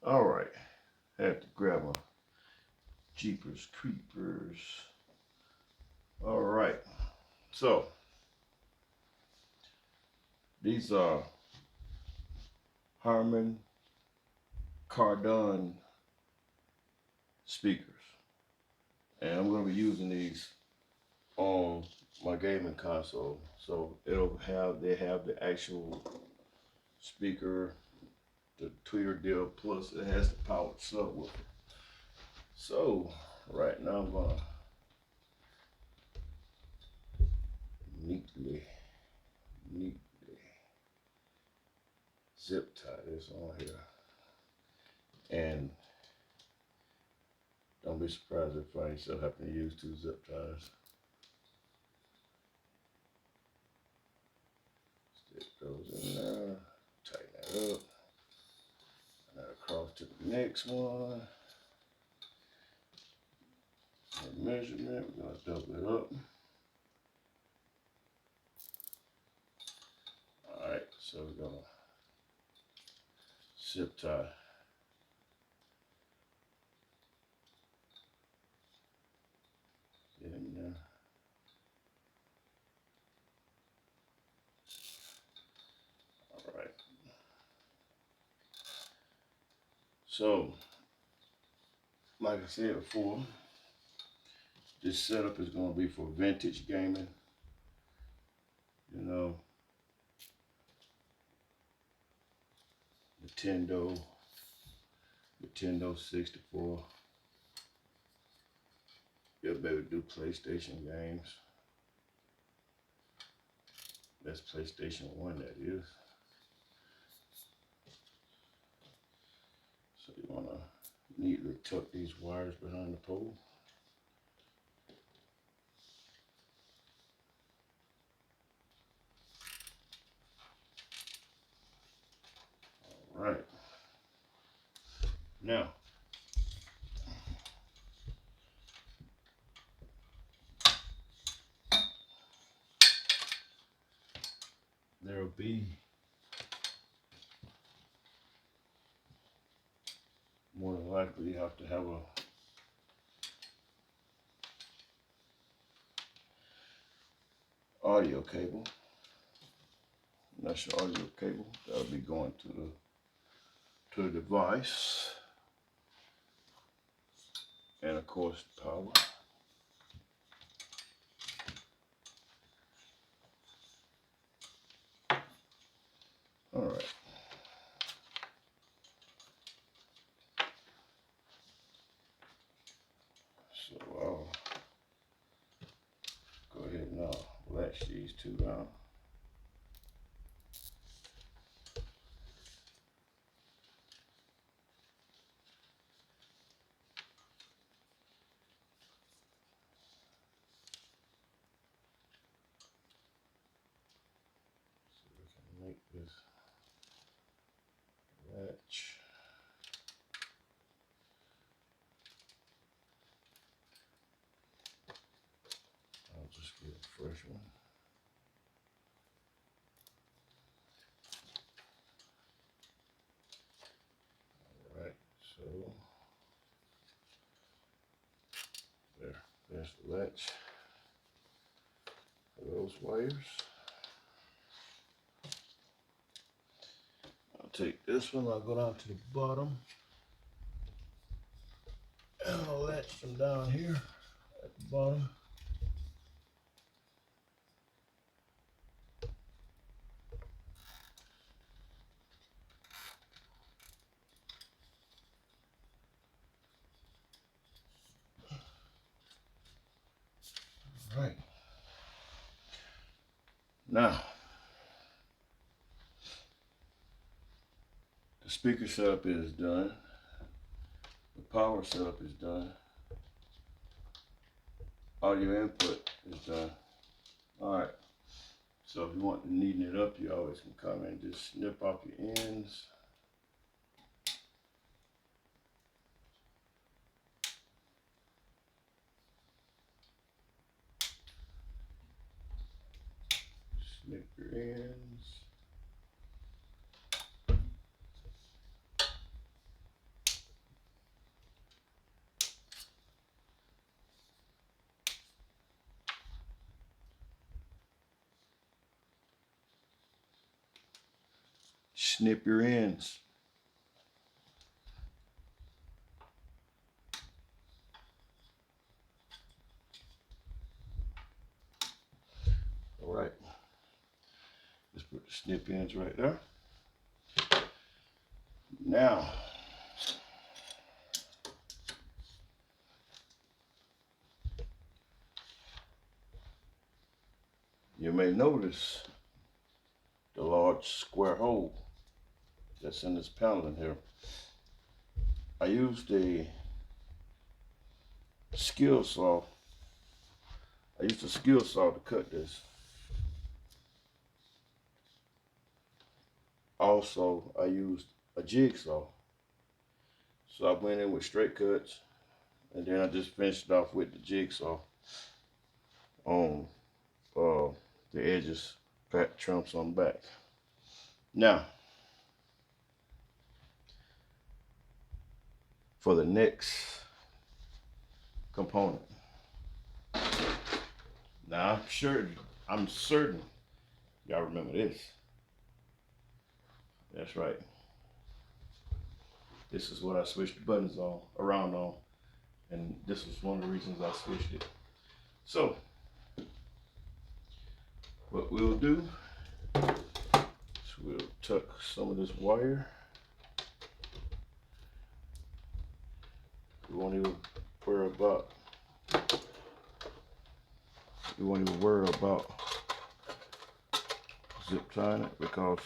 All right, had to grab my Jeepers Creepers. All right, so these are Harmon Kardon speakers, and I'm going to be using these on my gaming console. So they have the actual speaker, the tweeter deal, plus it has the powered subwoofer. So right now I'm gonna neatly zip tie this on here, and don't be surprised if I still happen to use two zip ties. Stick those in there, tighten that up, and then across to the next one. For measurement, we're gonna double it up. All right, so we're gonna zip tie. Get in there. All right. So, like I said before, this setup is going to be for vintage gaming. You know, Nintendo 64. You'll be able to do PlayStation games. That's PlayStation 1, that is. So you want to neatly tuck these wires behind the pole. All right. Now, there'll be more than likely you have to have a audio cable. And that's your audio cable. That'll be going to the device. And of course, power. All right. So I'll go ahead and latch these two down. So we can make this latch. I'll just get a fresh one. All right, so there's the latch for those wires. I'll take this one, I'll go down to the bottom, and I'll latch them down here at the bottom. All right. Now, the speaker setup is done. The power setup is done. Audio input is done. All right. So if you want to neaten it up, you always can come and just snip off your ends. Snip your ends. snip your ends. All right. Let's put the snip ends right there. Now, you may notice the large square hole that's in this panel in here. I used a skill saw. I used a skill saw to cut this. Also, I used a jigsaw. So I went in with straight cuts, and then I just finished it off with the jigsaw on the edges, pat trimps on the back. Now, for the next component. Now I'm certain y'all remember this. That's right. This is what I switched the buttons around on, and this was one of the reasons I switched it. So, what we'll do is we'll tuck some of this wire. We won't even worry about zip tying it, because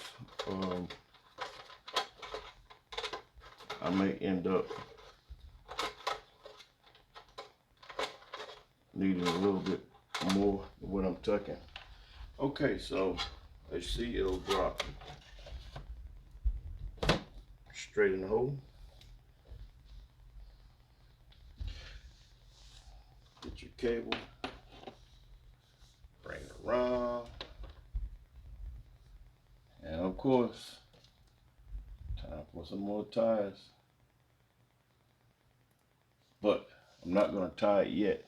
I may end up needing a little bit more than what I'm tucking. Okay, so as you see, it'll drop straight in the hole. Get your cable, bring it around, and of course, time for some more ties. But I'm not going to tie it yet,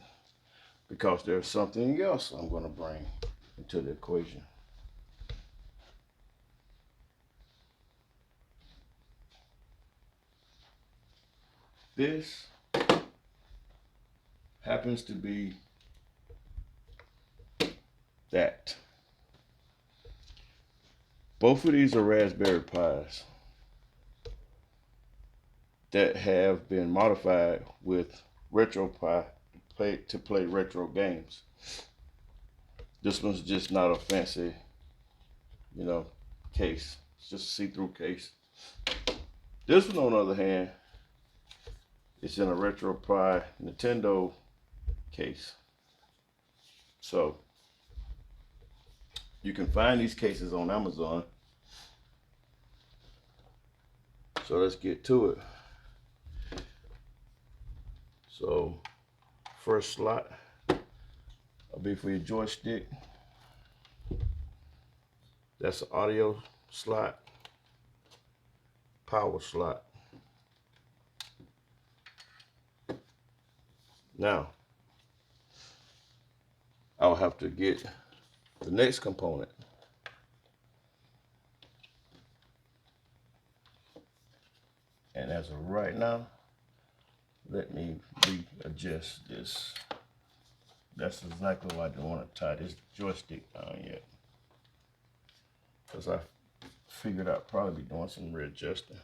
because there's something else I'm going to bring into the equation. This happens to be that. Both of these are Raspberry Pis that have been modified with Retropie to play retro games. This one's just not a fancy, case. It's just a see-through case. This one, on the other hand, it's in a Retropie Nintendo case. So you can find these cases on Amazon. So let's get to it. So first slot will be for your joystick. That's the audio slot, power slot. Now, I'll have to get the next component. And as of right now, let me readjust this. That's exactly why I don't want to tie this joystick down yet, because I figured I'd probably be doing some readjusting.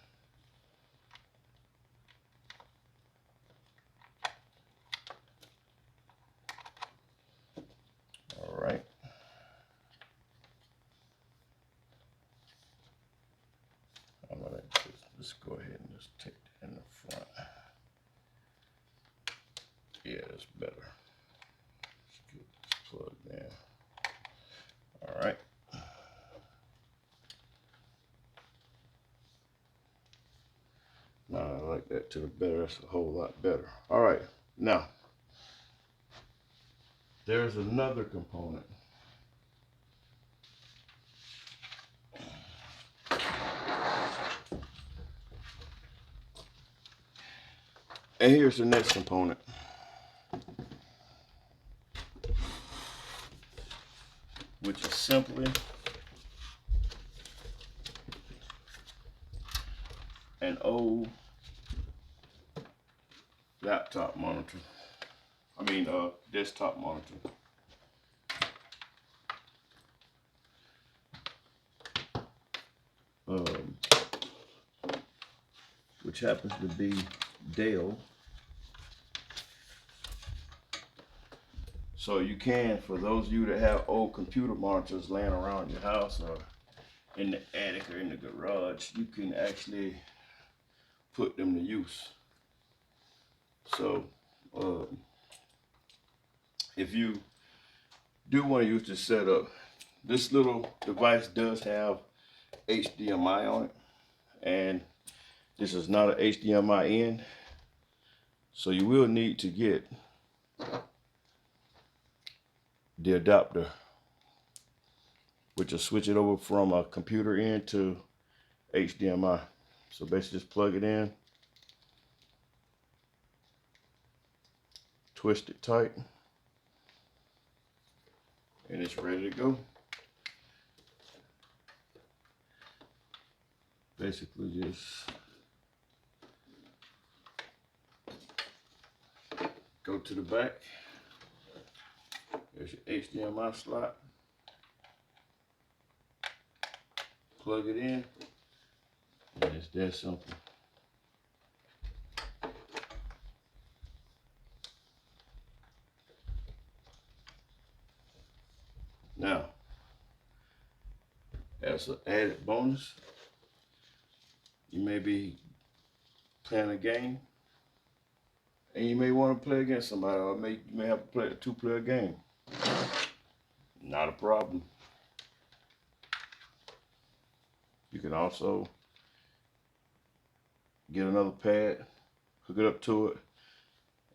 All right. I'm gonna just go ahead and just take that in the front. Yeah, that's better. Let's get this plugged in. All right. Now I like that to the better. That's a whole lot better. All right. Now, there's another component. And here's the next component. Which is simply an old laptop monitor. I mean, desktop monitor. Which happens to be Dell. So you can, for those of you that have old computer monitors laying around your house or in the attic or in the garage, you can actually put them to use. So if you do want to use this setup, this little device does have HDMI on it, and this is not an HDMI in, so you will need to get the adapter, which will switch it over from a computer in to HDMI. So basically just plug it in, twist it tight, and it's ready to go. Basically just go to the back. There's your HDMI slot. Plug it in, and it's that simple. Now, as an added bonus, you may be playing a game, and you may want to play against somebody, or you may have to play a two-player game. Not a problem. You can also get another pad, hook it up to it,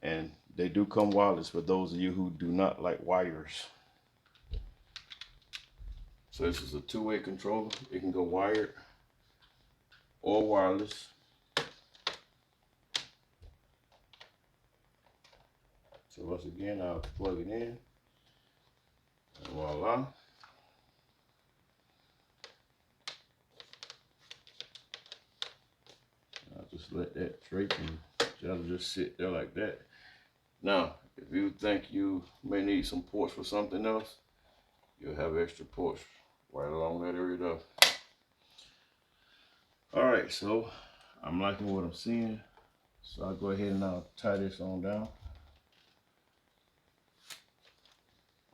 and they do come wireless for those of you who do not like wires. So this is a two-way controller. It can go wired or wireless. So once again, I'll plug it in, and voila. I'll just let that drape and that'll just sit there like that. Now, if you think you may need some ports for something else, you'll have extra ports right along that area though. Alright, so I'm liking what I'm seeing. So I'll go ahead and I'll tie this on down.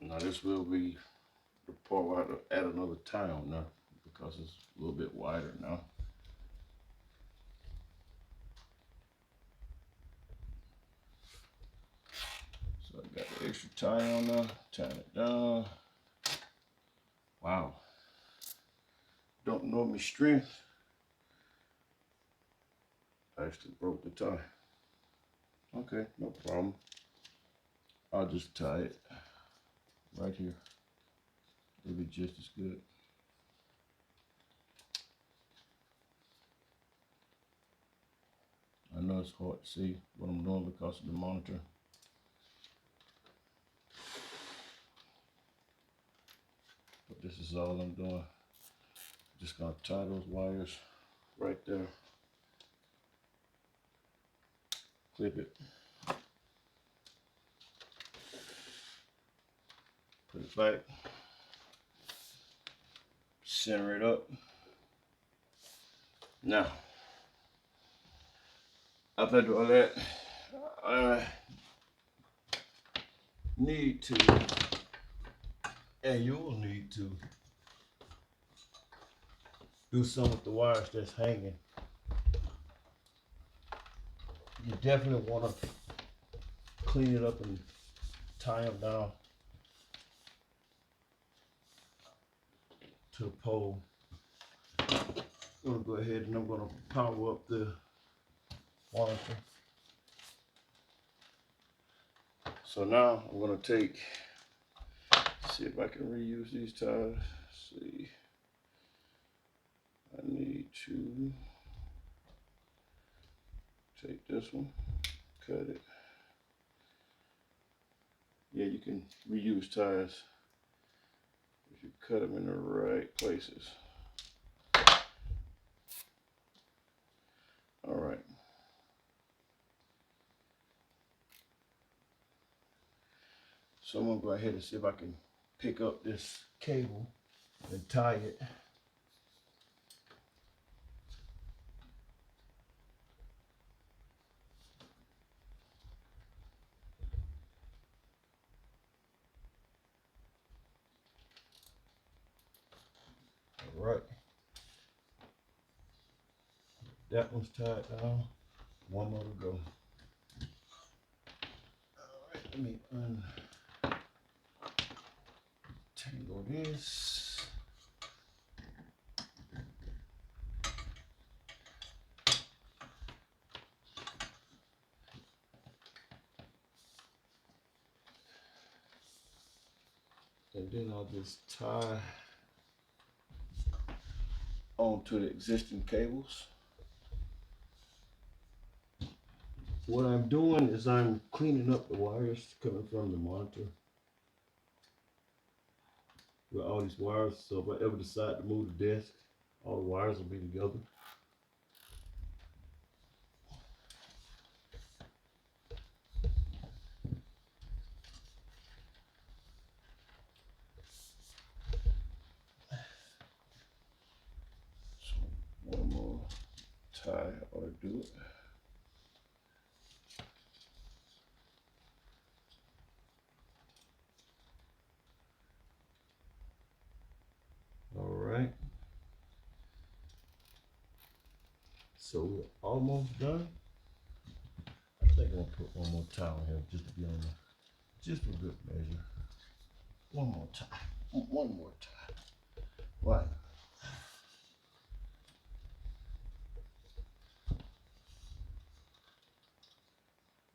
Now this will be the part where I have to add another tie on now because it's a little bit wider now. So I got the extra tie on now, tying it down. Wow. Don't know my strength. I actually broke the tie. Okay, no problem. I'll just tie it right here. It'll be just as good. I know it's hard to see what I'm doing because of the monitor. But this is all I'm doing. Just gonna tie those wires right there. Clip it. Put it back. Center it up. Now, after I do all that, I need to, and you will need to, do some with the wires that's hanging. You definitely want to clean it up and tie them down to the pole. I'm going to go ahead and I'm going to power up the monitor. So now I'm going to take, see if I can reuse these ties. Let's see. I need to take this one, cut it. Yeah, you can reuse ties if you cut them in the right places. All right. So I'm gonna go ahead and see if I can pick up this cable and tie it. All right. That one's tied down. One more to go. All right, let me untangle this. And then I'll just tie onto the existing cables. What I'm doing is I'm cleaning up the wires coming from the monitor with all these wires. So if I ever decide to move the desk, all the wires will be together. So one more tie ought to do it. All right. So we're almost done. I think I'm gonna put one more tie on here just to be on the, just for good measure. One more tie. One more tie. Right.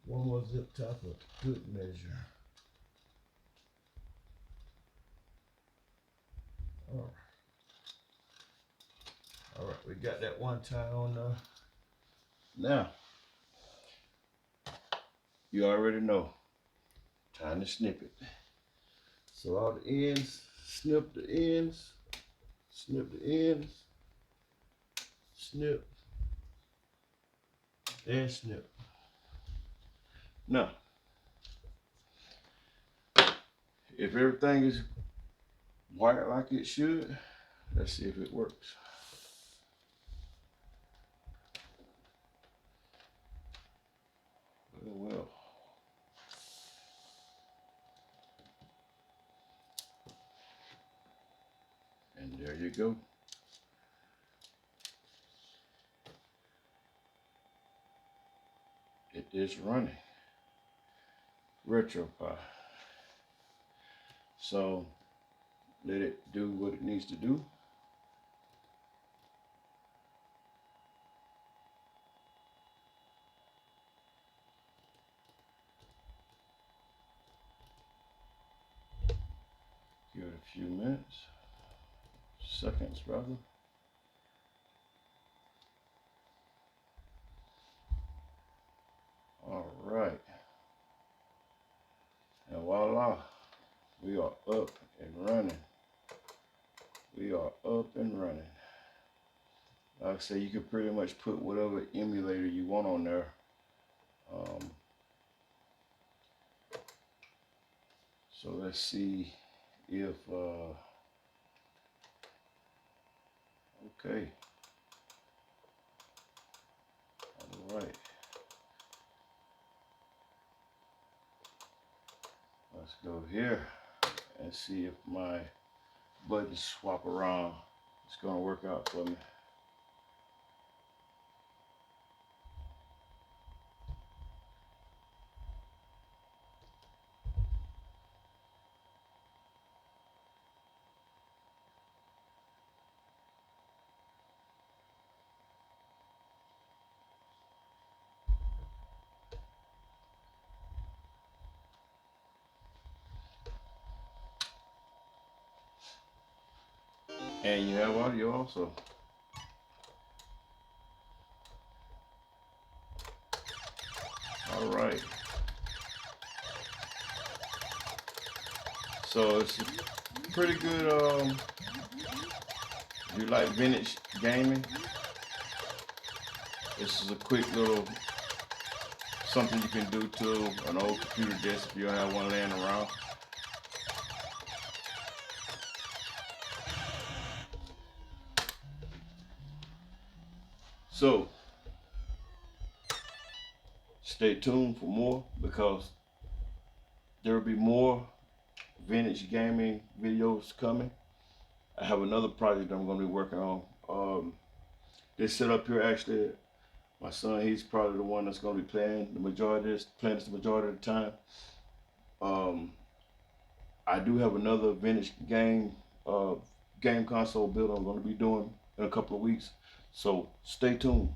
One more zip tie for good measure. All right. All right, we got that one tie on there. Now, you already know, time to snip it. So all the ends, snip the ends, snip the ends, snip, and snip. Now, if everything is wired like it should, let's see if it works. Well. And there you go. It is running. Retropie. So let it do what it needs to do. Give it a few minutes, seconds rather. All right. And voila, we are up and running. We are up and running. Like I say, you can pretty much put whatever emulator you want on there. So let's see if, okay. All right. Let's go here and see if my buttons swap around. It's gonna work out for me. And you have audio also. All right. So it's pretty good. If you like vintage gaming, This is a quick little something you can do to an old computer desk if you don't have one laying around. So stay tuned for more, because there will be more vintage gaming videos coming. I have another project I'm going to be working on. This setup here, actually, my son, he's probably the one that's going to be playing the majority of this, playing this the majority of the time. Um, I do have another vintage game console build I'm going to be doing in a couple of weeks. So stay tuned.